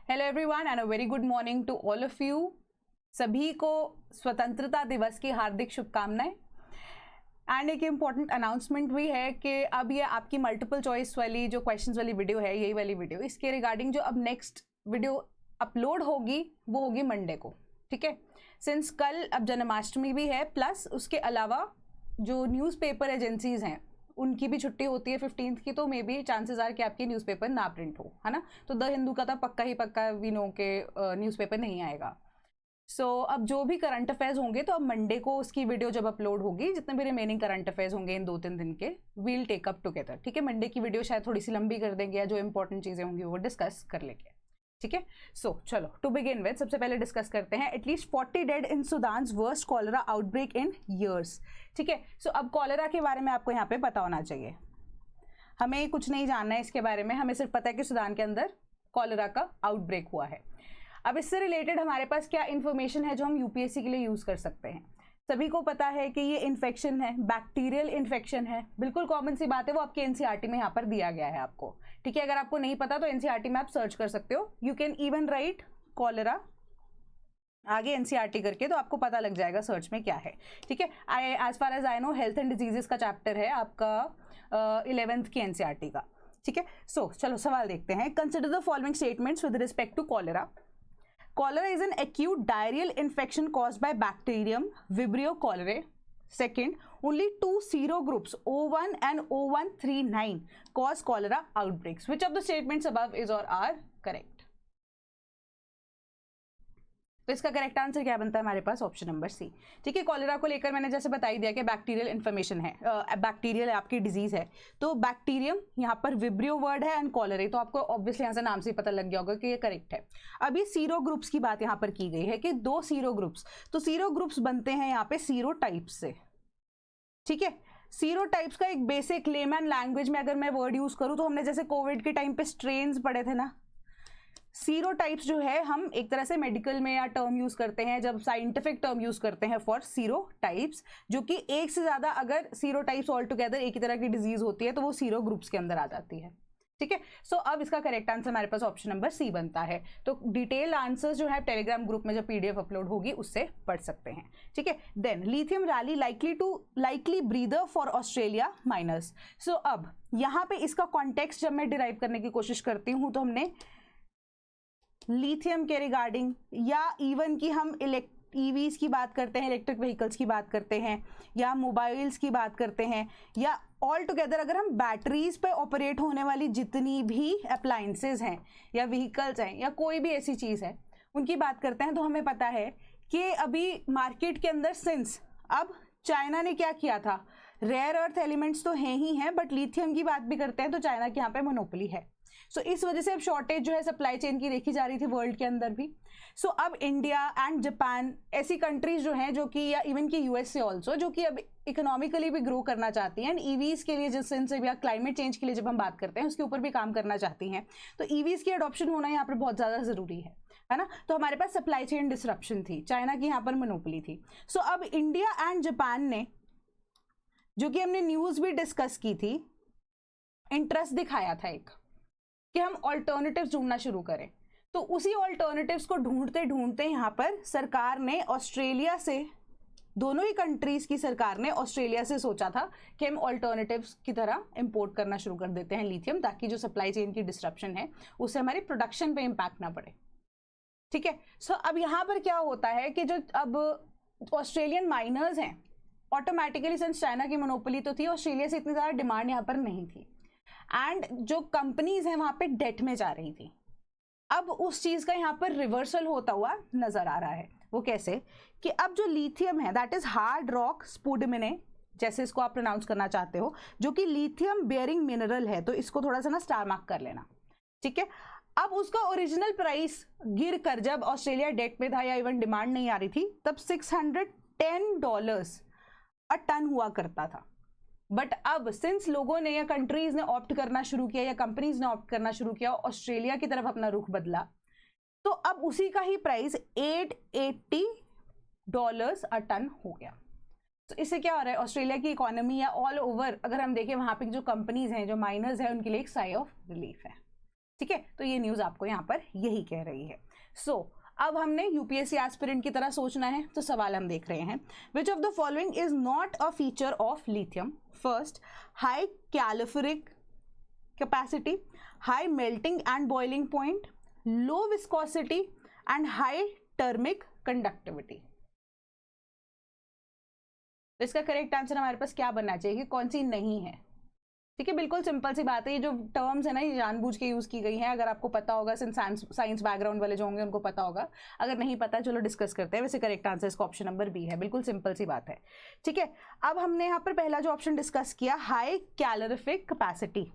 Hello everyone and a very good morning to all of you. सभी को स्वतंत्रता दिवस की हार्दिक शुभकामनाएं। एंड एक इम्पॉर्टेंट अनाउंसमेंट भी है कि अब ये आपकी मल्टीपल चॉइस वाली जो क्वेश्चंस वाली वीडियो है, यही वाली वीडियो, इसके रिगार्डिंग जो अब नेक्स्ट वीडियो अपलोड होगी वो होगी मंडे को। ठीक है, सिंस कल अब जन्माष्टमी भी है, प्लस उसके अलावा जो न्यूज़पेपर एजेंसीज हैं उनकी भी छुट्टी होती है 15th की, तो मे बी चांसेस आर कि आपकी न्यूज़पेपर ना प्रिंट हो, है ना। तो द हिंदू का तो पक्का ही पक्का वी नो के न्यूज़पेपर नहीं आएगा। सो अब जो भी करंट अफेयर्स होंगे तो अब मंडे को उसकी वीडियो जब अपलोड होगी, जितने भी रिमेनिंग करंट अफेयर्स होंगे इन 2-3 दिन के, वील टेक अप टुगेदर। ठीक है, मंडे की वीडियो शायद थोड़ी सी लंबी कर देंगे या जो इंपॉर्टेंट चीज़ें होंगी वो डिस्कस कर लेंगे। ठीक है, सो चलो टू बिगिन विद सबसे पहले डिस्कस करते हैं at least 40 dead in Sudan's worst cholera outbreak in years. ठीक है, सो अब कॉलरा के बारे में आपको यहाँ पे पता होना चाहिए, हमें कुछ नहीं जानना है इसके बारे में, हमें सिर्फ पता है कि सूडान के अंदर कॉलरा का आउटब्रेक हुआ है। अब इससे रिलेटेड हमारे पास क्या इन्फॉर्मेशन है जो हम यूपीएससी के लिए यूज कर सकते हैं। सभी को पता है कि ये इन्फेक्शन है, बैक्टीरियल इन्फेक्शन है, बिल्कुल कॉमन सी बात है, वो आपके एनसीईआरटी में यहाँ पर दिया गया है आपको। ठीक है, अगर आपको नहीं पता तो एनसीईआरटी में आप सर्च कर सकते हो, you can even right cholera आगे एनसीईआरटी करके, तो आपको पता लग जाएगा सर्च में क्या है। ठीक है, as far as I know health and diseases का चैप्टर है आपका 11th की एनसीईआरटी का। ठीक है, सो चलो सवाल देखते हैं। Consider the following statements with respect to cholera. Cholera is an acute diarrheal infection caused by bacterium Vibrio cholerae. Second, only 2 serogroups O1 and O139 cause cholera outbreaks. Which of the statements above is or are correct? तो इसका correct answer क्या बनता है हमारे पास? Option number सी। ठीक है, cholera को लेकर मैंने जैसे बता ही दिया कि बैक्टीरियल इन्फॉर्मेशन है, बैक्टीरियल आपकी डिजीज है, तो बैक्टीरियम यहाँ पर विब्रियो वर्ड है एंड कॉलरे, तो आपको ऑब्वियसली यहाँ से नाम से पता लग गया होगा कि ये करेक्ट है। अब ये सीरो ग्रुप्स की बात यहाँ पर की गई है कि 2 सीरो ग्रुप्स, तो सीरो ग्रुप्स बनते हैं यहाँ पे सीरो टाइप्स से। ठीक है, सीरो टाइप्स का एक बेसिक लेमैन लैंग्वेज में अगर मैं वर्ड यूज करूँ तो हमने जैसे कोविड के टाइम पे स्ट्रेन्स पढ़े थे ना, सीरो टाइप्स जो है हम एक तरह से मेडिकल में या टर्म यूज करते हैं, जब साइंटिफिक टर्म यूज करते हैं फॉर सीरो टाइप्स, जो कि एक से ज्यादा अगर सीरो टाइप्स ऑल टुगेदर एक ही तरह की डिजीज होती है तो वो सीरो ग्रुप्स के अंदर आ जाती है। ठीक है, सो अब इसका करेक्ट आंसर हमारे पास ऑप्शन नंबर सी बनता है। तो डिटेल आंसर्स जो है टेलीग्राम ग्रुप में जब पीडीएफ अपलोड होगी उससे पढ़ सकते हैं। ठीक है, then lithium rally likely breather for Australia miners. So अब यहाँ पे इसका कॉन्टेक्स्ट जब मैं डिराइव करने की कोशिश करती हूँ तो हमने लिथियम के रिगार्डिंग या इवन कि हम ईवीज की बात करते हैं, इलेक्ट्रिक व्हीकल्स की बात करते हैं, या मोबाइल्स की बात करते हैं, या ऑल टुगेदर अगर हम बैटरीज पे ऑपरेट होने वाली जितनी भी अप्लायंसेज हैं या व्हीकल्स हैं या कोई भी ऐसी चीज़ है उनकी बात करते हैं, तो हमें पता है कि अभी मार्केट के अंदर सिंस अब चाइना ने क्या किया था, रेयर अर्थ एलिमेंट्स तो हैं ही हैं, बट लिथियम की बात भी करते हैं तो चाइना की यहाँ पे मोनोपोली है। सो इस वजह से अब शॉर्टेज जो है सप्लाई चेन की देखी जा रही थी वर्ल्ड के अंदर भी। सो अब इंडिया एंड जापान ऐसी कंट्रीज जो हैं, जो कि या इवन की यूएसए ऑल्सो, जो कि अब इकोनॉमिकली भी ग्रो करना चाहती हैं एंड ईवीज के लिए जिस सेंस या क्लाइमेट चेंज के लिए जब हम बात करते हैं उसके ऊपर भी काम करना चाहती हैं, तो ईवीज की अडॉप्शन होना यहाँ पर बहुत ज़्यादा ज़रूरी है ना। तो हमारे पास सप्लाई चेन डिसरप्शन थी, चाइना की यहाँ पर मोनोपोली थी। सो अब इंडिया एंड जापान ने, जो कि हमने न्यूज़ भी डिस्कस की थी, इंटरेस्ट दिखाया था एक कि हम ऑल्टरनेटिव्स ढूंढना शुरू करें। तो उसी ऑल्टरनेटिव्स को ढूंढते ढूंढते यहाँ पर सरकार ने ऑस्ट्रेलिया से, दोनों ही कंट्रीज की सरकार ने ऑस्ट्रेलिया से सोचा था कि हम ऑल्टरनेटिव्स की तरह इंपोर्ट करना शुरू कर देते हैं लिथियम, ताकि जो सप्लाई चेन की डिस्ट्रप्शन है उससे हमारी प्रोडक्शन पे इम्पैक्ट ना पड़े। ठीक है, सो अब यहाँ पर क्या होता है कि जो अब ऑस्ट्रेलियन माइनर्स हैं, ऑटोमेटिकली सिंस चाइना की मोनोपोली तो थी, ऑस्ट्रेलिया से इतनी ज़्यादा डिमांड यहाँ पर नहीं थी एंड जो कंपनीज हैं वहां पे डेट में जा रही थी। अब उस चीज का यहाँ पर रिवर्सल होता हुआ नजर आ रहा है। वो कैसे कि अब जो लिथियम है दैट इज हार्ड रॉक स्पुडमिने, जैसे इसको आप प्रोनाउंस करना चाहते हो, जो कि लिथियम बेयरिंग मिनरल है, तो इसको थोड़ा सा ना स्टार मार्क कर लेना। ठीक है, अब उसका ओरिजिनल प्राइस गिर कर जब ऑस्ट्रेलिया डेट में था या इवन डिमांड नहीं आ रही थी, तब $610 अ टन हुआ करता था। बट अब सिंस लोगों ने या कंट्रीज ने ऑप्ट करना शुरू किया या कंपनीज ने ऑप्ट करना शुरू किया, ऑस्ट्रेलिया की तरफ अपना रुख बदला, तो अब उसी का ही प्राइस $880 अ टन हो गया। तो इससे क्या हो रहा है, ऑस्ट्रेलिया की इकोनॉमी या ऑल ओवर अगर हम देखें वहां पे जो कंपनीज हैं, जो माइनर्स हैं, उनके लिए एक साई ऑफ रिलीफ है। ठीक है, तो ये न्यूज आपको यहाँ पर यही कह रही है। अब हमने यूपीएससी एस्पिरेंट की तरह सोचना है, तो सवाल हम देख रहे हैं, विच of the following is not a feature of lithium? First, high calorific capacity, high melting and boiling point, low viscosity and high turmeric conductivity. तो इसका करेक्ट आंसर हमारे पास क्या बनना चाहिए, कौन सी नहीं है? ठीक है, बिल्कुल सिंपल सी बात है, ये जो टर्म्स है ना ये जानबूझ के यूज की गई हैं। अगर आपको पता होगा, साइंस बैकग्राउंड वाले जो होंगे उनको पता होगा, अगर नहीं पता चलो डिस्कस करते हैं। वैसे करेक्ट आंसर इसका ऑप्शन नंबर बी है, बिल्कुल सिंपल सी बात है। ठीक है, अब हमने यहाँ पर पहला जो ऑप्शन डिस्कस किया, high calorific capacity,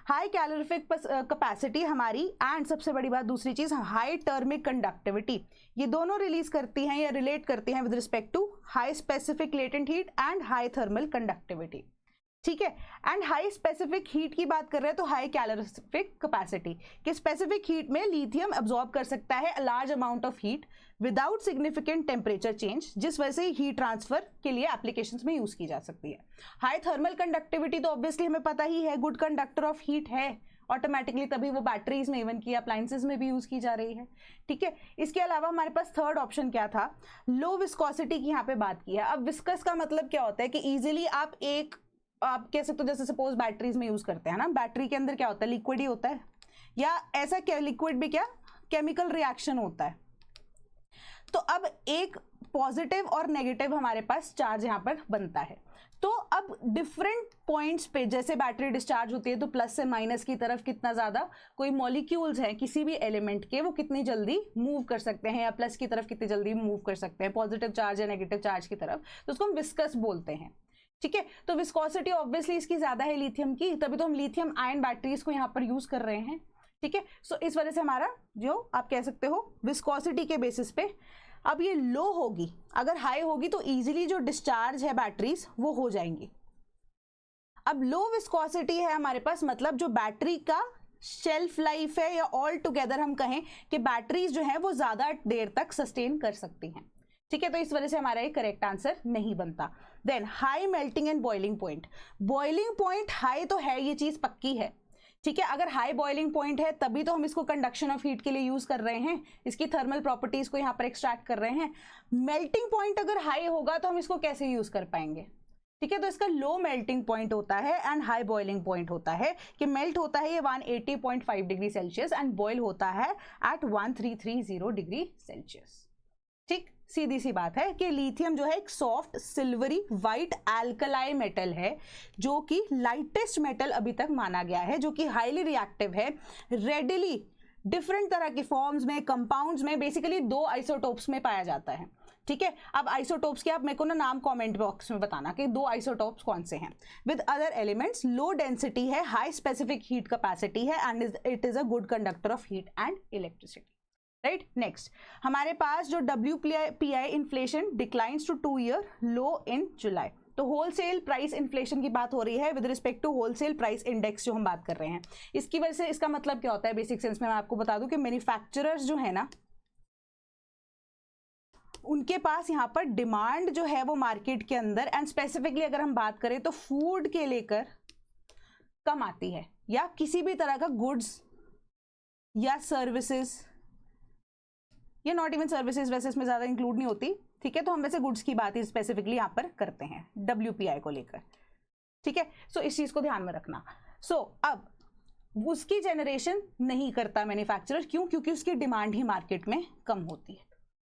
high calorific capacity हमारी, एंड सबसे बड़ी बात दूसरी चीज हाई टर्मिक कंडक्टिविटी, ये दोनों रिलीज करती हैं या रिलेट करती हैं with respect to high specific latent heat and high thermal conductivity. ठीक है, एंड हाई स्पेसिफिक हीट की बात कर रहे हैं तो हाई कैलोरीफिक कैपेसिटी, कि स्पेसिफिक हीट में लिथियम अब्सॉर्ब कर सकता है large amount of heat without significant temperature change, जिस वजह से हीट ट्रांसफर के लिए एप्लीकेशंस में यूज की जा सकती है। हाई थर्मल कंडक्टिविटी तो ऑब्वियसली हमें पता ही है, गुड कंडक्टर ऑफ हीट है ऑटोमेटिकली, तभी वो बैटरीज में इवन की अप्लायंसेज में भी यूज की जा रही है। ठीक है, इसके अलावा हमारे पास थर्ड ऑप्शन क्या था, लो विस्कोसिटी की यहाँ पे बात की है। अब विस्कस का मतलब क्या होता है कि इजिली आप कह सकते हो, जैसे सपोज बैटरीज में यूज करते हैं ना, बैटरी के अंदर क्या होता है, लिक्विड ही होता है, या ऐसा क्या लिक्विड भी क्या केमिकल रिएक्शन होता है। तो अब एक पॉजिटिव और नेगेटिव हमारे पास चार्ज यहाँ पर बनता है। तो अब डिफरेंट पॉइंट्स पे जैसे बैटरी डिस्चार्ज होती है तो प्लस से माइनस की तरफ कितना ज्यादा कोई मॉलिक्यूल्स हैं किसी भी एलिमेंट के, वो कितनी जल्दी मूव कर सकते हैं, या प्लस की तरफ कितनी जल्दी मूव कर सकते हैं, पॉजिटिव चार्ज या नेगेटिव चार्ज की तरफ, तो उसको हम विस्कस बोलते हैं। ठीक है, तो विस्कोसिटी ऑब्वियसली इसकी ज्यादा है लिथियम की, तभी तो हम लिथियम आयन बैटरीज को यहाँ पर यूज कर रहे हैं। ठीक है, सो इस वजह से हमारा जो आप कह सकते हो विस्कोसिटी के बेसिस पे, अब ये लो होगी, अगर हाई होगी तो इजीली जो डिस्चार्ज है बैटरीज वो हो जाएंगी। अब लो विस्कोसिटी है हमारे पास, मतलब जो बैटरी का शेल्फ लाइफ है, या ऑल टुगेदर हम कहें कि बैटरीज जो है वो ज्यादा देर तक सस्टेन कर सकती हैं। ठीक है, तो इस वजह से हमारा ये करेक्ट आंसर नहीं बनता। Then high melting and boiling point, boiling point high तो है, ये चीज पक्की है। ठीक है, अगर हाई बॉइलिंग पॉइंट है तभी तो हम इसको कंडक्शन ऑफ हीट के लिए यूज कर रहे हैं, इसकी थर्मल प्रॉपर्टीज को यहाँ पर एक्सट्रैक्ट कर रहे हैं। मेल्टिंग पॉइंट अगर हाई होगा तो हम इसको कैसे यूज कर पाएंगे? ठीक है, तो इसका लो मेल्टिंग पॉइंट होता है एंड हाई बॉइलिंग पॉइंट होता है, कि मेल्ट होता है ये 180.5 डिग्री सेल्सियस एंड बॉयल होता है एट 1330 डिग्री सेल्सियस। ठीक, सीधी सी बात है कि लिथियम जो है एक soft silvery white alkali metal है, जो कि लाइटेस्ट मेटल अभी तक माना गया है, जो कि हाईली रिएक्टिव है, रेडिली डिफरेंट तरह के फॉर्म्स में, कंपाउंड्स में, बेसिकली 2 आइसोटोप्स में पाया जाता है। ठीक है, अब आइसोटोप्स के आप मेरे को ना नाम कमेंट बॉक्स में बताना कि 2 आइसोटोप्स कौन से हैं। With other elements, low density है, हाई स्पेसिफिक हीट कैपेसिटी है and it is a good conductor of heat and electricity. Right, next हमारे पास जो WPI inflation declines to 2 year low in July, तो होलसेल प्राइस इन्फ्लेशन की बात हो रही है with respect to wholesale price index जो हम बात कर रहे हैं। इसकी वजह से इसका मतलब क्या होता है बेसिक सेंस में मैं आपको बता दूं कि मैन्युफैक्चरर्स जो है ना, उनके पास यहाँ पर डिमांड जो है वो मार्केट के अंदर, एंड स्पेसिफिकली अगर हम बात करें तो फूड के लेकर कम आती है, या किसी भी तरह का गुड्स या सर्विसेज, ये नॉट इवन सर्विसेज वैसे इसमें ज्यादा इंक्लूड नहीं होती। ठीक है, तो हम वैसे गुड्स की बात ही स्पेसिफिकली यहाँ पर करते हैं WPI को लेकर। ठीक है, सो इस चीज को ध्यान में रखना। सो अब उसकी जनरेशन नहीं करता मैन्युफैक्चरर, क्यों? क्योंकि उसकी डिमांड ही मार्केट में कम होती है।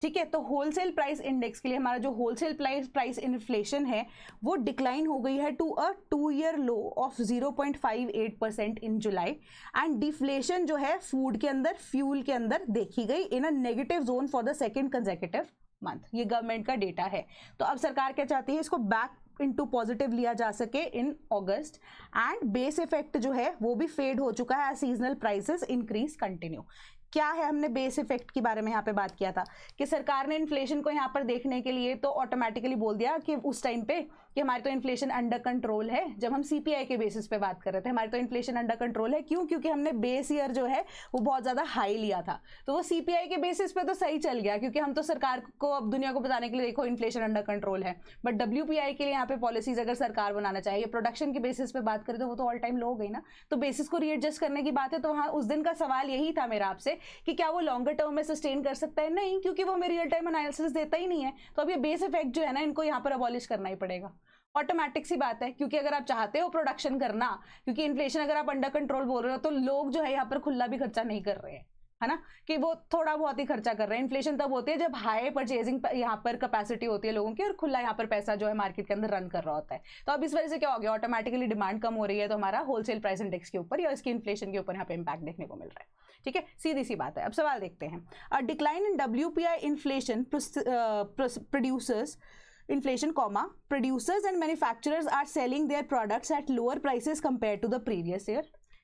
ठीक है, तो होलसेल प्राइस इंडेक्स के लिए हमारा जो होलसेल प्राइस इन्फ्लेशन है वो डिक्लाइन हो गई है to a 2 year low of 0.58% in July, and deflation जो है फूड के अंदर, फ्यूल के अंदर देखी गई in a negative zone for the second consecutive month. ये गवर्नमेंट का डेटा है। तो अब सरकार क्या चाहती है, इसको बैक इनटू पॉजिटिव लिया जा सके इन अगस्त, एंड बेस इफेक्ट जो है वो भी फेड हो चुका है, सीजनल प्राइसेस इंक्रीज कंटिन्यू। क्या है, हमने बेस इफेक्ट के बारे में यहाँ पे बात किया था कि सरकार ने इन्फ्लेशन को यहाँ पर देखने के लिए तो ऑटोमेटिकली बोल दिया कि उस टाइम पे कि हमारे तो इन्फ्लेशन अंडर कंट्रोल है, जब हम सीपीआई के बेसिस पे बात कर रहे थे हमारे तो इन्फ्लेशन अंडर कंट्रोल है। क्यों? क्योंकि हमने बेस ईयर जो है वो बहुत ज़्यादा हाई लिया था, तो वो सीपीआई के बेसिस पे तो सही चल गया, क्योंकि हम तो सरकार को अब दुनिया को बताने के लिए देखो इन्फ्लेशन अंडर कंट्रोल है। बट डब्ल्यूपीआई के लिए यहाँ पे पॉलिसीज अगर सरकार बनाना चाहिए, प्रोडक्शन के बेसिस पे बात करें तो वो तो ऑल टाइम लो हो गई ना, तो बेसिस को रीएडजस्ट करने की बात है। तो हाँ, उस दिन का सवाल यही था मेरा आपसे कि क्या वो लॉन्गर टर्म में सस्टेन कर सकता है? नहीं, क्योंकि वो हमें रियल टाइम एनालिसिस देता ही नहीं है। तो अब ये बेस इफेक्ट जो है ना, इनको यहाँ पर अबॉलिश करना ही पड़ेगा, ऑटोमेटिक सी बात है। क्योंकि अगर आप चाहते हो प्रोडक्शन करना, क्योंकि इन्फ्लेशन अगर आप अंडर कंट्रोल बोल रहे हो, तो लोग जो है यहाँ पर खुला भी खर्चा नहीं कर रहे हैं, है ना, कि वो थोड़ा बहुत ही खर्चा कर रहे हैं। इन्फ्लेशन तब होती है जब हाई परचेजिंग यहाँ पर कैपेसिटी होती है लोगों की, और खुला यहाँ पर पैसा जो है मार्केट के अंदर रन कर रहा होता है। तो अब इस वजह से क्या हो गया, ऑटोमेटिकली डिमांड कम हो रही है, तो हमारा होलसेल प्राइस इंडेक्स के ऊपर या इसकी इन्फ्लेशन के ऊपर यहाँ पे इंपैक्ट देखने को मिल रहा है। ठीक है, सीधी सी बात है। अब सवाल देखते हैं, a decline in WPI inflation producers inflation comma producers and manufacturers are selling their products at lower prices compared to the previous year.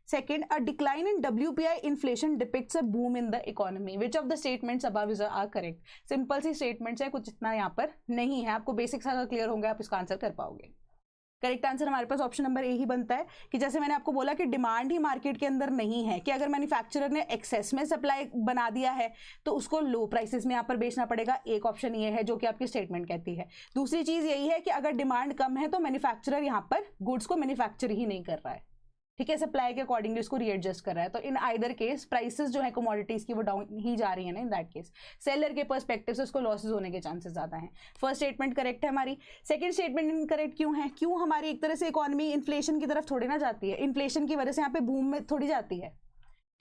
Second, a decline in WPI inflation depicts a boom in the economy. Which of the statements above are correct? Simple C statements है, कुछ इतना यहाँ पर नहीं है। आपको basics अगर clear होंगे आप इसका आंसर कर पाओगे। करेक्ट आंसर हमारे पास ऑप्शन नंबर ए ही बनता है, कि जैसे मैंने आपको बोला कि डिमांड ही मार्केट के अंदर नहीं है, कि अगर मैन्युफैक्चरर ने एक्सेस में सप्लाई बना दिया है तो उसको लो प्राइसेस में यहाँ पर बेचना पड़ेगा। एक ऑप्शन ये है जो कि आपकी स्टेटमेंट कहती है। दूसरी चीज यही है कि अगर डिमांड कम है तो मैन्युफैक्चरर यहाँ पर गुड्स को मैन्युफैक्चर ही नहीं कर रहा है, ठीक है, सप्लाई के अकॉर्डिंगली उसको रीएडजस्ट कर रहा है। तो इन आइदर केस प्राइसेस जो है कमोडिटीज की वो डाउन ही जा रही है ना, इन दैट केस सेलर के पर्सपेक्टिव से उसको लॉसेस होने के चांसेस ज्यादा हैं। फर्स्ट स्टेटमेंट करेक्ट है हमारी। सेकंड स्टेटमेंट इनकरेक्ट क्यों है? क्यों हमारी एक तरह से इकोनॉमी इन्फ्लेशन की तरफ थोड़ी ना जाती है, इन्फ्लेशन की वजह से यहाँ पे बूम में थोड़ी जाती है।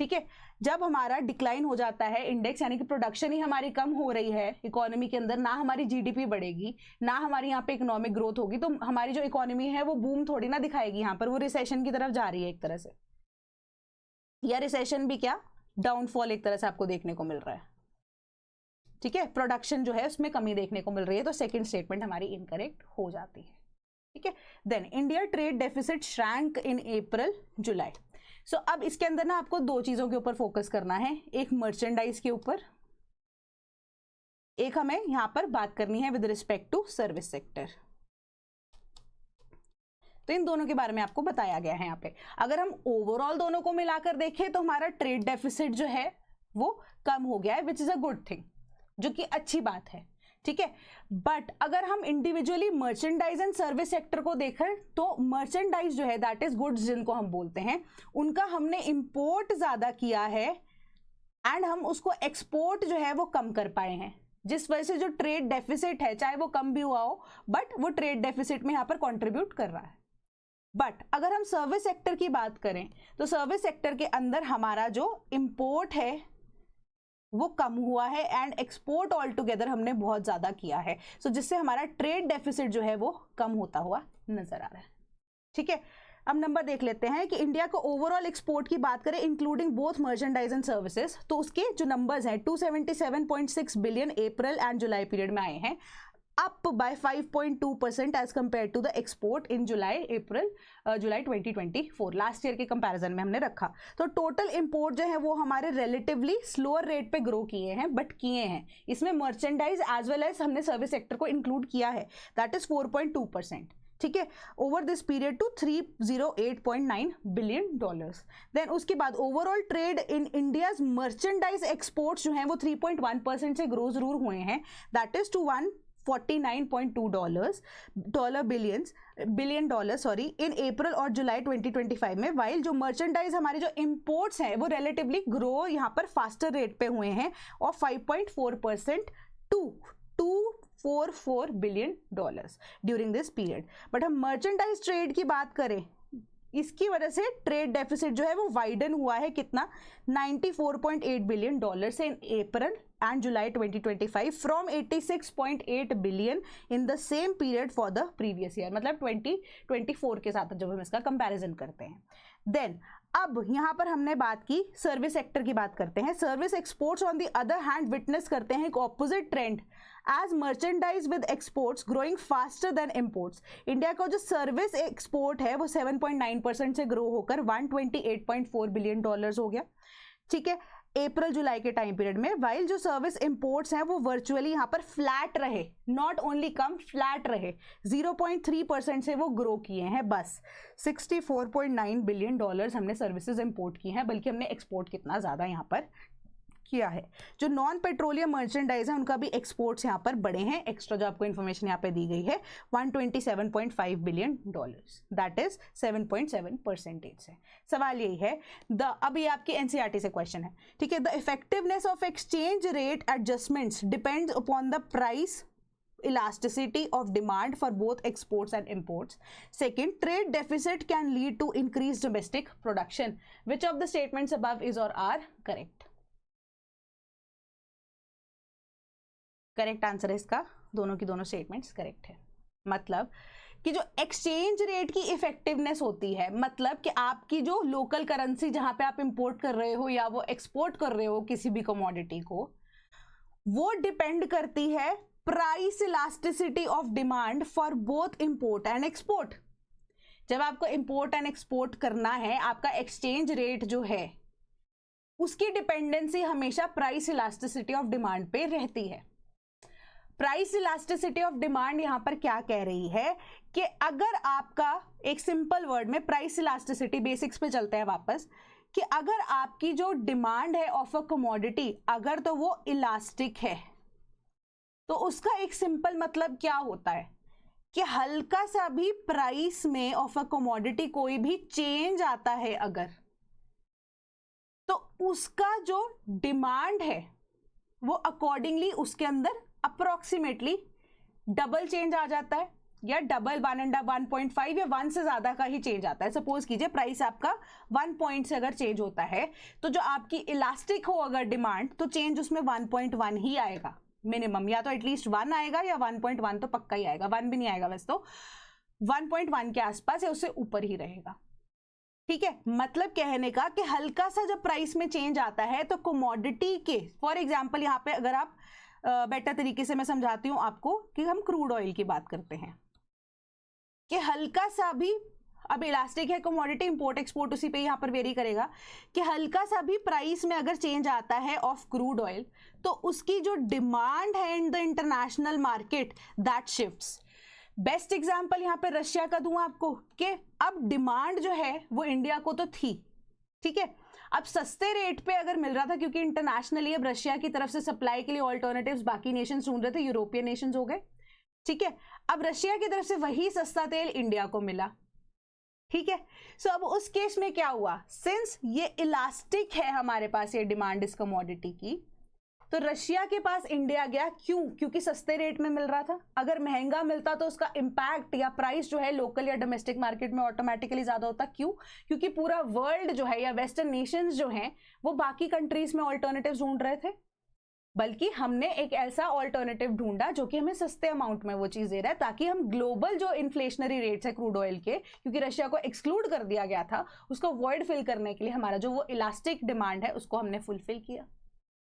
ठीक है, जब हमारा डिक्लाइन हो जाता है इंडेक्स, यानी कि प्रोडक्शन ही हमारी कम हो रही है इकोनॉमी के अंदर, ना हमारी जीडीपी बढ़ेगी, ना हमारी यहाँ पे इकोनॉमिक ग्रोथ होगी, तो हमारी जो इकोनॉमी है वो बूम थोड़ी ना दिखाएगी, यहाँ पर वो रिसेशन की तरफ जा रही है एक तरह से, या रिसेशन भी क्या, डाउनफॉल एक तरह से आपको देखने को मिल रहा है। ठीक है, प्रोडक्शन जो है उसमें कमी देखने को मिल रही है, तो सेकंड स्टेटमेंट हमारी इनकरेक्ट हो जाती है। ठीक है, then India trade deficit shrank in April July. So अब इसके अंदर ना आपको दो चीजों के ऊपर फोकस करना है, एक मर्चेंडाइज के ऊपर, एक हमें यहां पर बात करनी है with respect to service sector. तो इन दोनों के बारे में आपको बताया गया है यहाँ पे। अगर हम ओवरऑल दोनों को मिलाकर देखें तो हमारा ट्रेड डेफिसिट जो है वो कम हो गया है, which is a good thing, जो कि अच्छी बात है। ठीक है, बट अगर हम individually merchandise and service sector को देखें तो मर्चेंडाइज जो है दैट इज गुड्स जिनको हम बोलते हैं, उनका हमने इंपोर्ट ज्यादा किया है एंड हम उसको एक्सपोर्ट जो है वो कम कर पाए हैं, जिस वजह से जो ट्रेड डेफिसिट है चाहे वो कम भी हुआ हो बट वो ट्रेड डेफिसिट में यहाँ पर कॉन्ट्रीब्यूट कर रहा है। बट अगर हम सर्विस सेक्टर की बात करें तो सर्विस सेक्टर के अंदर हमारा जो इंपोर्ट है वो कम हुआ है एंड एक्सपोर्ट ऑल टुगेदर हमने बहुत ज्यादा किया है, सो जिससे हमारा ट्रेड डेफिसिट जो है वो कम होता हुआ नजर आ रहा है। ठीक है, अब नंबर देख लेते हैं कि इंडिया को ओवरऑल एक्सपोर्ट की बात करें including both merchandise and services, तो उसके जो नंबर्स हैं 277.6 billion April and July period में आए हैं, up by 5.2% as compared to the export in July 2024, last year के कंपैरिजन में हमने रखा। तो टोटल इंपोर्ट जो है वो हमारे रिलेटिवली स्लोअर रेट पे ग्रो किए हैं, बट किए हैं, इसमें मर्चेंडाइज एज वेल एज हमने सर्विस सेक्टर को इंक्लूड किया है, दैट इज 4.2%। ठीक है, over this period to 308.9 billion dollars. Then उसके बाद overall trade in India's merchandise exports जो हैं वो 3.1% से ग्रो जरूर हुए हैं, that is to 149.2 billion dollar sorry in April और जुलाई 2025 में, वाइल जो मर्चेंडाइज हमारे जो इंपोर्ट्स हैं वो रिलेटिवली ग्रो यहाँ पर फास्टर रेट पे हुए हैं और 5.4% to 244 billion dollars during this period. But हम मर्चेंडाइज ट्रेड की बात करें, इसकी वजह से ट्रेड डेफिसिट जो है वो वाइडन हुआ है, कितना, 94.8 बिलियन डॉलर से in April and July 2025 from 86.8 billion in the same period for the previous year, मतलब 2024 के साथ जब हम इसका कंपैरिजन करते हैं। देन अब यहाँ पर हमने बात की सर्विस सेक्टर की, बात करते हैं service exports on the other hand witness करते हैं एक opposite trend as merchandise with exports growing faster than imports. India का जो सर्विस एक्सपोर्ट है वो 7.9% से ग्रो होकर 128.4 बिलियन डॉलर्स हो गया। ठीक है, अप्रैल जुलाई के टाइम पीरियड में, वाइल जो सर्विस इंपोर्ट्स हैं वो वर्चुअली यहाँ पर फ्लैट रहे, नॉट ओनली कम, फ्लैट रहे, 0.3% से वो ग्रो किए हैं बस। $64.9 बिलियन हमने सर्विसेज इंपोर्ट की हैं, बल्कि हमने एक्सपोर्ट कितना ज़्यादा यहाँ पर किया है। जो नॉन पेट्रोलियम मर्चेंडाइज है उनका भी एक्सपोर्ट्स यहाँ पर बढ़े हैं। एक्स्ट्रा जो आपको इन्फॉर्मेशन यहाँ पे दी गई है 127.5 बिलियन डॉलर्स, दैट इज 7.7% से। सवाल यही है अब ये आपकी एनसीईआरटी से क्वेश्चन है, ठीक है। The effectiveness of exchange rate adjustments depends upon the price elasticity of demand for both exports and imports. Second, trade deficit can lead to increased domestic production. Which of the statements above is or are correct? Correct answer है इसका, दोनों की दोनों statements correct है। मतलब कि जो exchange rate की इफेक्टिवनेस होती है, मतलब कि आपकी जो लोकल करेंसी जहां पे आप इंपोर्ट कर रहे हो या वो एक्सपोर्ट कर रहे हो किसी भी कमोडिटी को, वो डिपेंड करती है price elasticity of demand for both import and export. जब आपको इंपोर्ट एंड एक्सपोर्ट करना है, आपका एक्सचेंज रेट जो है उसकी डिपेंडेंसी हमेशा प्राइस इलास्टिसिटी ऑफ डिमांड पे रहती है। प्राइस इलास्टिसिटी ऑफ डिमांड यहां पर क्या कह रही है कि अगर आपका, एक सिंपल वर्ड में प्राइस इलास्टिसिटी बेसिक्स पे चलते हैं वापस, कि अगर आपकी जो डिमांड है ऑफ अ कमोडिटी, अगर तो वो इलास्टिक है, तो उसका एक सिंपल मतलब क्या होता है कि हल्का सा भी प्राइस में ऑफ अ कमोडिटी कोई भी चेंज आता है अगर, तो उसका जो डिमांड है वो अकॉर्डिंगली उसके अंदर अप्रोक्सीमेटली डबल चेंज आ जाता है, या डबल 1.5 या 1 से ज्यादा का ही चेंज आता है। सपोज कीजिए प्राइस आपका 1 पॉइंट से अगर चेंज होता है, तो जो आपकी इलास्टिक हो अगर डिमांड, तो चेंज उसमें 1.1 ही आएगा मिनिमम, या तो एटलीस्ट 1 आएगा या 1.1 तो पक्का ही आएगा, 1 भी नहीं आएगा वैसे तो 1.1 के आसपास या उससे ऊपर ही रहेगा, ठीक है। मतलब कहने का कि हल्का सा जब प्राइस में चेंज आता है तो कमोडिटी के, फॉर एग्जांपल यहाँ पे अगर आप बेटर तरीके से मैं समझाती हूं आपको, कि हम क्रूड ऑयल की बात करते हैं कि हल्का सा भी, अब इलास्टिक है कमोडिटी, इंपोर्ट एक्सपोर्ट उसी पे यहाँ पर वेरी करेगा, कि हल्का सा भी प्राइस में अगर चेंज आता है ऑफ क्रूड ऑयल, तो उसकी जो डिमांड है in the international market that shifts. Best example यहाँ पे रशिया का दूं आपको, कि अब डिमांड जो है वो इंडिया को तो थी, ठीक है, अब सस्ते रेट पे अगर मिल रहा था, क्योंकि इंटरनेशनली अब रशिया की तरफ से सप्लाई के लिए ऑल्टरनेटिव्स बाकी नेशंस ढूंढ रहे थे, यूरोपियन नेशंस हो गए, ठीक है। अब रशिया की तरफ से वही सस्ता तेल इंडिया को मिला, ठीक है। सो अब उस केस में क्या हुआ, सिंस ये इलास्टिक है हमारे पास ये डिमांड इस कमोडिटी की, तो रशिया के पास इंडिया गया, क्यों? क्योंकि सस्ते रेट में मिल रहा था। अगर महंगा मिलता तो उसका इंपैक्ट या प्राइस जो है लोकल या डोमेस्टिक मार्केट में ऑटोमेटिकली ज्यादा होता। क्यों? क्योंकि पूरा वर्ल्ड जो है या वेस्टर्न नेशंस जो हैं वो बाकी कंट्रीज में ऑल्टरनेटिव्स ढूंढ रहे थे, बल्कि हमने एक ऐसा ऑल्टरनेटिव ढूंढा जो कि हमें सस्ते अमाउंट में वो चीज दे रहा है, ताकि हम ग्लोबल जो इन्फ्लेशनरी रेट्स है क्रूड ऑयल के, क्योंकि रशिया को एक्सक्लूड कर दिया गया था, उसको वॉइड फिल करने के लिए हमारा जो वो इलास्टिक डिमांड है उसको हमने फुलफिल किया,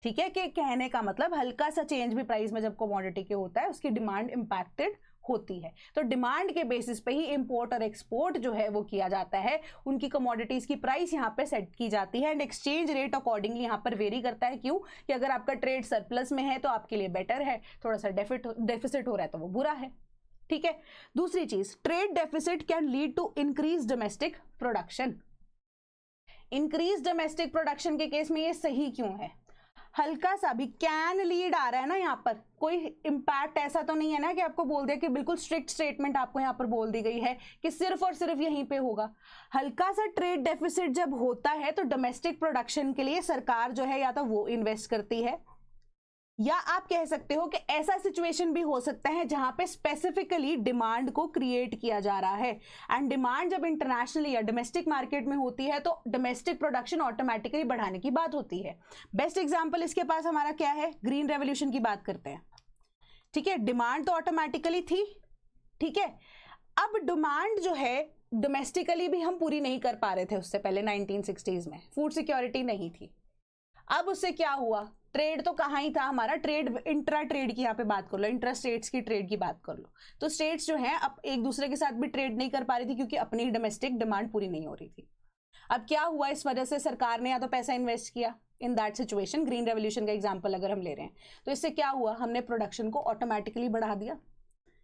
ठीक है। कि कहने का मतलब हल्का सा चेंज भी प्राइस में जब कमोडिटी के होता है उसकी डिमांड इंपैक्टेड होती है। तो डिमांड के बेसिस पे ही इंपोर्ट और एक्सपोर्ट जो है वो किया जाता है, उनकी कमोडिटीज की प्राइस यहाँ पे सेट की जाती है, एंड एक्सचेंज रेट अकॉर्डिंगली यहाँ पर वेरी करता है। क्यों? कि अगर आपका ट्रेड सरप्लस में है तो आपके लिए बेटर है, थोड़ा सा डेफिसिट हो रहा है तो वो बुरा है, ठीक है। दूसरी चीज, trade deficit can lead to increase domestic production. Increase domestic production के केस में ये सही क्यों है? हल्का सा भी कैन लीड आ रहा है ना, यहाँ पर कोई इंपैक्ट ऐसा तो नहीं है ना कि आपको बोल दिया कि बिल्कुल स्ट्रिक्ट स्टेटमेंट आपको यहाँ पर बोल दी गई है कि सिर्फ और सिर्फ यहीं पे होगा। हल्का सा ट्रेड डेफिसिट जब होता है तो डोमेस्टिक प्रोडक्शन के लिए सरकार जो है या तो वो इन्वेस्ट करती है, या आप कह सकते हो कि ऐसा सिचुएशन भी हो सकता है जहां पे स्पेसिफिकली डिमांड को क्रिएट किया जा रहा है, एंड डिमांड जब इंटरनेशनली या डोमेस्टिक मार्केट में होती है तो डोमेस्टिक प्रोडक्शन ऑटोमेटिकली बढ़ाने की बात होती है। बेस्ट एग्जांपल इसके पास हमारा क्या है? ग्रीन रेवोल्यूशन की बात करते हैं, ठीक है। डिमांड तो ऑटोमेटिकली थी, ठीक है। अब डिमांड जो है डोमेस्टिकली भी हम पूरी नहीं कर पा रहे थे उससे पहले 1960s में, फूड सिक्योरिटी नहीं थी। अब उससे क्या हुआ? ट्रेड तो कहाँ ही था हमारा, ट्रेड इंट्रा ट्रेड की यहाँ पे बात कर लो, इंट्रा स्टेट्स की ट्रेड की बात कर लो, तो स्टेट्स जो हैं अब एक दूसरे के साथ भी ट्रेड नहीं कर पा रही थी क्योंकि अपनी डोमेस्टिक डिमांड पूरी नहीं हो रही थी। अब क्या हुआ? इस वजह से सरकार ने या तो पैसा इन्वेस्ट किया, in that situation, green revolution का एग्जाम्पल अगर हम ले रहे हैं, तो इससे क्या हुआ, हमने प्रोडक्शन को ऑटोमेटिकली बढ़ा दिया,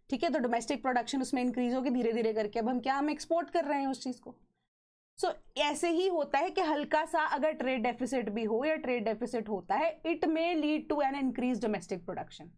ठीक है। तो डोमेस्टिक प्रोडक्शन उसमें इंक्रीज होगी धीरे धीरे करके, अब हम एक्सपोर्ट कर रहे हैं उस चीज को। सो ऐसे ही होता है कि हल्का सा अगर ट्रेड डेफिसिट भी हो या ट्रेड डेफिसिट होता है, it may lead to an increase domestic production,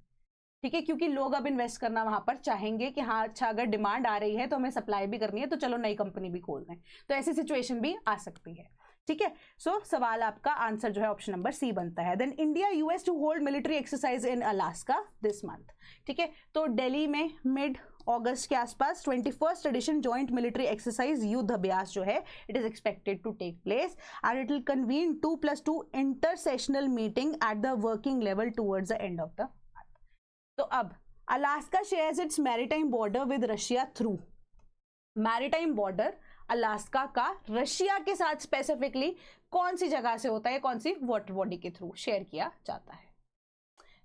ठीक है, क्योंकि लोग अब इन्वेस्ट करना वहां पर चाहेंगे कि हाँ अच्छा अगर डिमांड आ रही है तो हमें सप्लाई भी करनी है, तो चलो नई कंपनी भी खोल दें, तो ऐसी सिचुएशन भी आ सकती है, ठीक है। सो सवाल आपका आंसर जो है ऑप्शन नंबर सी बनता है। Then India US to hold military exercise in Alaska this month, ठीक है। तो दिल्ली में मिड अगस्त के आसपास 21st addition joint military exercise युद्ध अभ्यास जो है it is expected to take place and it will convene 2+2 intersessional meeting at the working level towards the end of the month. तो अब Alaska shares its maritime border with Russia through, maritime border Alaska का Russia के साथ specifically कौन सी जगह से होता है, कौन सी वाटर बॉडी के थ्रू शेयर किया जाता है।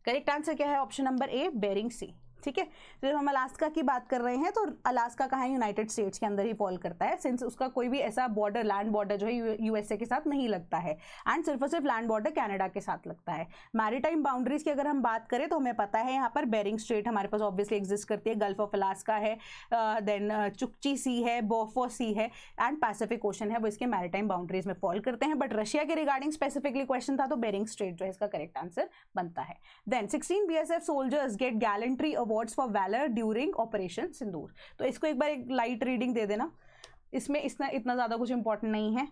करेक्ट आंसर क्या है, ऑप्शन नंबर ए बेरिंग सी, ठीक है। जब हम अलास्का की बात कर रहे हैं तो अलास्का कहाँ यूनाइटेड स्टेट्स के अंदर ही फॉल करता है, सिंस उसका कोई भी ऐसा बॉर्डर लैंड बॉर्डर जो है यूएसए के साथ नहीं लगता है, एंड सिर्फ और सिर्फ लैंड बॉर्डर कनाडा के साथ लगता है। मैरीटाइम बाउंड्रीज की अगर हम बात करें तो हमें पता है यहाँ पर बेरिंग स्ट्रेट हमारे पास ऑब्वियसली एग्जिस्ट करती है, गल्फ ऑफ अलास्का है, देन चुक्ची सी है, बोफोर्स सी है, एंड पैसिफिक ओशन है, वो इसके मैरीटाइम बाउंड्रीज में फॉल करते हैं। बट रशिया के रिगार्डिंग स्पेसिफिकली क्वेश्चन था तो बेरिंग स्ट्रेट जो है इसका करेक्ट आंसर बनता है। Then 16 BSF soldiers get gallantry awards for valour during operation Sindoor. तो इसको एक बार एक लाइट रीडिंग दे देना, इसमें इतना ज़्यादा कुछ इंपॉर्टेंट नहीं है,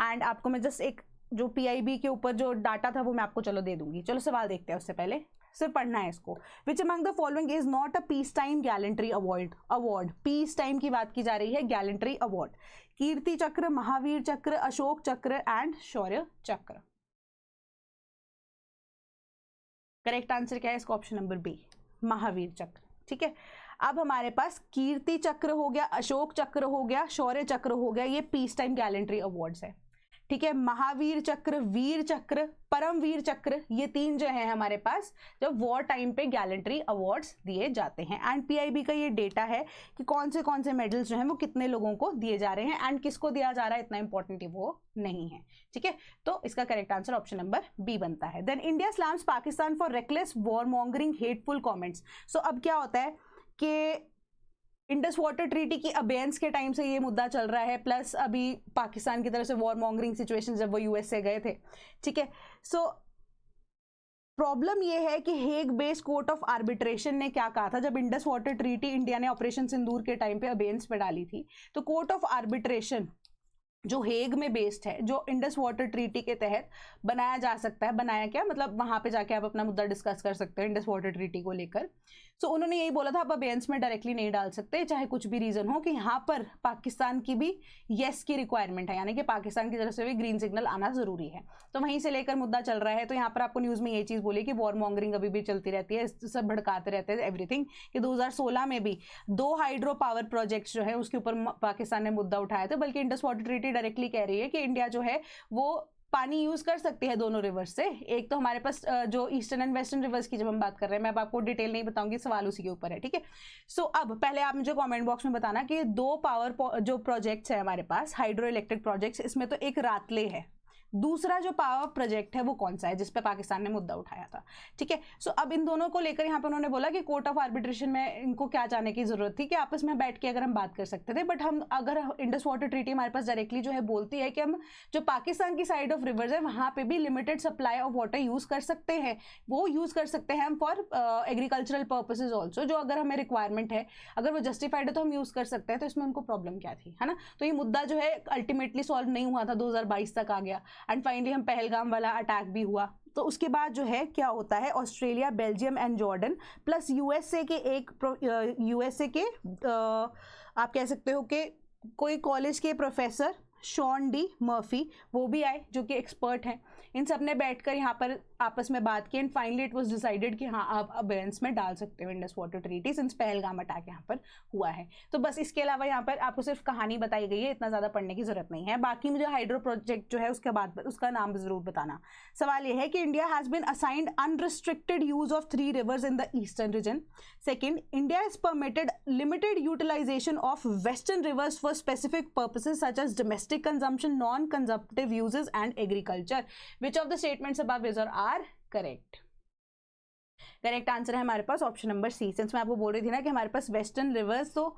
एंड आपको मैं जस्ट एक जो PIB के ऊपर जो डाटा था वो मैं आपको चलो दे दूंगी। चलो सवाल देखते हैं, उससे पहले सिर्फ पढ़ना है इसको। Which among the following is not a peace time gallantry award, peace time की बात की जा रही है, गैलेंट्री अवार्ड, कीर्ति चक्र, महावीर चक्र, अशोक चक्र एंड शौर्य चक्र। करेक्ट आंसर क्या है इसका, ऑप्शन नंबर बी महावीर चक्र, ठीक है। अब हमारे पास कीर्ति चक्र हो गया, अशोक चक्र हो गया, शौर्य चक्र हो गया, ये पीस टाइम गैलेंट्री अवार्ड्स है, ठीक है। महावीर चक्र, वीर चक्र, परमवीर चक्र, ये तीन जो है हमारे पास जब वॉर टाइम पे गैलेंट्री अवार्ड्स दिए जाते हैं। एंड PIB का ये डेटा है कि कौन से मेडल्स जो हैं वो कितने लोगों को दिए जा रहे हैं, एंड किसको दिया जा रहा है इतना इंपॉर्टेंट वो नहीं है, ठीक है। तो इसका correct answer option number B बनता है। Then India slams Pakistan for reckless war mongering hateful comments. So अब क्या होता है कि इंडस वाटर ट्रीटी की अबेंस के टाइम से ये मुद्दा चल रहा है, प्लस अभी पाकिस्तान की तरफ से वॉर मॉन्गरिंग सिचुएशन जब वो US से गए थे, ठीक है। सो प्रॉब्लम ये है कि Hague based court of arbitration ने क्या कहा था, जब इंडस वाटर ट्रीटी इंडिया ने ऑपरेशन सिंदूर के टाइम पे अबेंस पे डाली थी, तो कोर्ट ऑफ आर्बिट्रेशन जो हेग में बेस्ड है, जो इंडस वाटर ट्रीटी के तहत बनाया जा सकता है, बनाया क्या मतलब वहां पे जाके आप अपना मुद्दा डिस्कस कर सकते हैं इंडस वाटर ट्रीटी को लेकर। सो उन्होंने यही बोला था आप अबेंस में डायरेक्टली नहीं डाल सकते, चाहे कुछ भी रीजन हो, कि यहाँ पर पाकिस्तान की भी येस की रिक्वायरमेंट है, यानी कि पाकिस्तान की तरफ से भी ग्रीन सिग्नल आना जरूरी है। तो वहीं से लेकर मुद्दा चल रहा है। तो यहाँ पर आपको न्यूज में ये चीज बोली कि वॉर मॉन्गरिंग अभी भी चलती रहती है, सब भड़काते रहते हैं एवरीथिंग, कि 2016 में भी 2 हाइड्रो पावर प्रोजेक्ट्स जो है उसके ऊपर पाकिस्तान ने मुद्दा उठाया था, बल्कि इंडस वाटर ट्रीटी डायरेक्टली कह रही है कि इंडिया जो है वो पानी यूज कर सकती है दोनों रिवर्स से। एक तो हमारे पास जो ईस्टर्न एंड वेस्टर्न रिवर्स की जब हम बात कर रहे हैं, मैं अब आपको डिटेल नहीं बताऊंगी, सवाल उसी के ऊपर है, ठीक है। सो अब पहले आप मुझे कमेंट बॉक्स में बताना कि 2 पावर जो प्रोजेक्ट्स है हमारे पास हाइड्रो इलेक्ट्रिक प्रोजेक्ट्स, इसमें तो एक रातले है, दूसरा जो पावर प्रोजेक्ट है वो कौन सा है जिस पे पाकिस्तान ने मुद्दा उठाया था, ठीक है। सो अब इन दोनों को लेकर यहाँ पे उन्होंने बोला कि कोर्ट ऑफ आर्बिट्रेशन में इनको क्या जाने की जरूरत थी, कि आपस में बैठ के अगर हम बात कर सकते थे, बट हम अगर इंडस वाटर ट्रीटी हमारे पास डायरेक्टली जो है बोलती है कि हम जो पाकिस्तान की साइड ऑफ रिवर्स है वहां पे भी limited supply of water use कर सकते हैं, वो यूज कर सकते हैं हम फॉर एग्रीकल्चरल पर्पसेज ऑल्सो, जो अगर हमें रिक्वायरमेंट है, अगर वो जस्टिफाइड है तो हम यूज कर सकते हैं। तो इसमें उनको प्रॉब्लम क्या थी, है ना। तो ये मुद्दा जो है अल्टीमेटली सॉल्व नहीं हुआ था, 2022 तक आ गया, एंड फाइनली हम पहलगाम वाला अटैक भी हुआ। तो उसके बाद जो है क्या होता है, Australia, Belgium and Jordan plus USA के आप कह सकते हो कि कोई कॉलेज के प्रोफेसर शॉन डी मर्फी, वो भी आए जो कि एक्सपर्ट हैं, इन सब ने बैठकर यहाँ पर आपस में बात की and finally it was decided कि हाँ आप अबेयंस में डाल सकते हो Indus water treaty since Pahalgam attack यहाँ पर हुआ है। तो बस इसके अलावा यहाँ पर आपको सिर्फ कहानी बताई गई है, इतना ज़्यादा पढ़ने की जरूरत नहीं है। बाकी मुझे हाइड्रो प्रोजेक्ट जो है उसके बाद उसका नाम ज़रूर बताना। सवाल ये है कि India has been assigned unrestricted use of 3 rivers in the eastern region. Second, India is permitted limited utilization of western rivers for specific purposes such as domestic consumption, non consumptive uses and agriculture. Which of the statements above is और are correct? Correct answer है हमारे पास option number C. Since मैं आपको बोल रही थी ना कि हमारे पास वेस्टर्न रिवर्स तो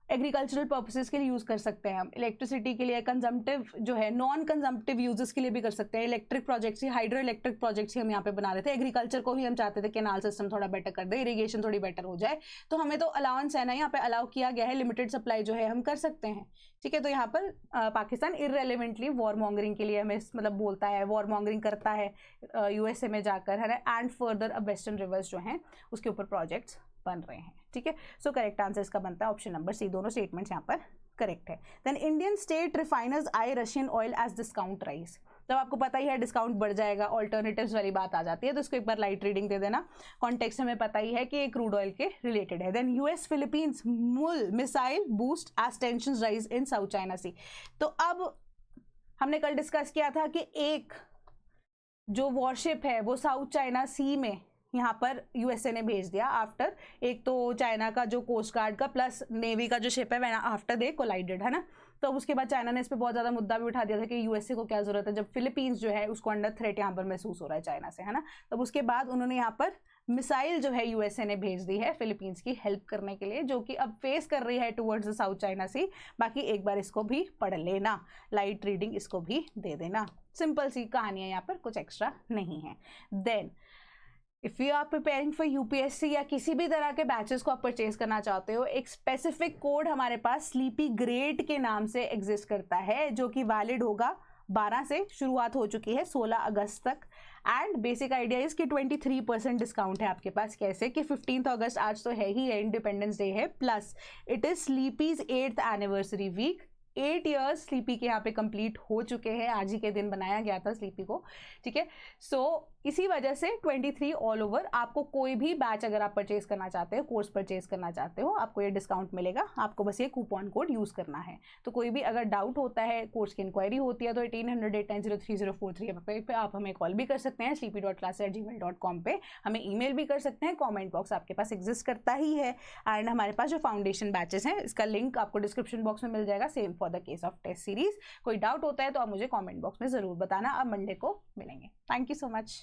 एग्रीकल्चरल पर्पसेस के लिए यूज़ कर सकते हैं हम, इलेक्ट्रिसिटी के लिए, कंजम्पटिव जो है नॉन कंजम्पटिव यूजेस के लिए भी कर सकते हैं। इलेक्ट्रिक प्रोजेक्ट्स ही, हाइड्रो इलेक्ट्रिक प्रोजेक्ट्स ही हम यहाँ पे बना रहे थे। एग्रीकल्चर को ही हम चाहते थे कैनाल सिस्टम थोड़ा बेटर कर दे, इरीगेशन थोड़ी बेटर हो जाए, तो हमें तो अलाउंस है ना, यहाँ पे अलाउ किया गया है, लिमिटेड सप्लाई जो है हम कर सकते हैं। ठीक है, तो यहाँ पर पाकिस्तान इररेलेवेंटली वॉर मॉन्गरिंग के लिए हमें मतलब बोलता है, वॉर मॉन्गरिंग करता है यूएसए में जाकर, है ना, एंड फर्दर अब वेस्टर्न रिवर्स जो हैं उसके ऊपर प्रोजेक्ट्स बन रहे हैं। ठीक है, सो करेक्ट आंसर इसका बनता है ऑप्शन नंबर सी। दोनों स्टेटमेंट्स यहाँ पर करेक्ट है। Then Indian state refiners eye Russian oil as discount rise. तब आपको पता ही है डिस्काउंट बढ़ जाएगा, ऑल्टरनेटिव्स वाली बात आ जाती है, तो इसको एक बार लाइट रीडिंग दे देना। कॉन्टेक्स्ट हमें पता ही है कि ये क्रूड ऑयल के रिलेटेड है। Then US Philippines mull missile boost as tensions rise in South China Sea. तो अब हमने कल डिस्कस किया था कि एक जो वॉरशिप है वो साउथ चाइना सी में यहाँ पर यूएसए ने भेज दिया आफ्टर, एक तो चाइना का जो कोस्ट गार्ड का प्लस नेवी का जो शिप है वह आफ्टर दे कोलाइडेड, है ना। तो उसके बाद चाइना ने इस पर बहुत ज़्यादा मुद्दा भी उठा दिया था कि यूएसए को क्या ज़रूरत है जब फिलीपींस जो है उसको अंडर थ्रेट यहाँ पर महसूस हो रहा है चाइना से, है ना। तब उसके बाद उन्होंने यहाँ पर मिसाइल जो है यूएसए ने भेज दी है फिलीपींस की हेल्प करने के लिए, जो कि अब फेस कर रही है टुवर्ड्स द साउथ चाइना सी। बाकी एक बार इसको भी पढ़ लेना, लाइट रीडिंग इसको भी दे देना। सिंपल सी कहानी है, यहाँ पर कुछ एक्स्ट्रा नहीं है। Then if you are preparing for UPSC या किसी भी तरह के बैचेस को आप परचेज करना चाहते हो, एक स्पेसिफिक कोड हमारे पास स्लीपी ग्रेड के नाम से एग्जिस्ट करता है, जो कि वैलिड होगा 12 से, शुरुआत हो चुकी है 16 अगस्त तक। एंड बेसिक आइडिया इज कि 23% डिस्काउंट है आपके पास। कैसे कि 15 अगस्त आज तो है ही है, इंडिपेंडेंस डे है, plus it is Sleepy's 8th anniversary week. 8 years Sleepy के यहाँ पे कंप्लीट हो चुके हैं, आज ही के दिन बनाया गया था स्लीपी को। ठीक है, सो इसी वजह से 23 ऑल ओवर आपको कोई भी बैच अगर आप परचेज करना चाहते हो, कोर्स परचेज करना चाहते हो, आपको ये डिस्काउंट मिलेगा। आपको बस ये कूपन कोड यूज़ करना है। तो कोई भी अगर डाउट होता है, कोर्स की इंक्वायरी होती है, तो 1800-890-3043 पे आप हमें कॉल भी कर सकते हैं, sleepy.class@gmail.com पे हमें ईमेल भी कर सकते हैं। कॉमेंट बॉक्स आपके पास एग्जिस्ट करता ही है। एंड हमारे पास जो फाउंडेशन बैचेस हैं इसका लिंक आपको डिस्क्रिप्शन बॉक्स में मिल जाएगा, same for the case of test series. कोई डाउट होता है तो आप मुझे कॉमेंट बॉक्स में ज़रूर बताना। अब मंडे को मिलेंगे। Thank you so much.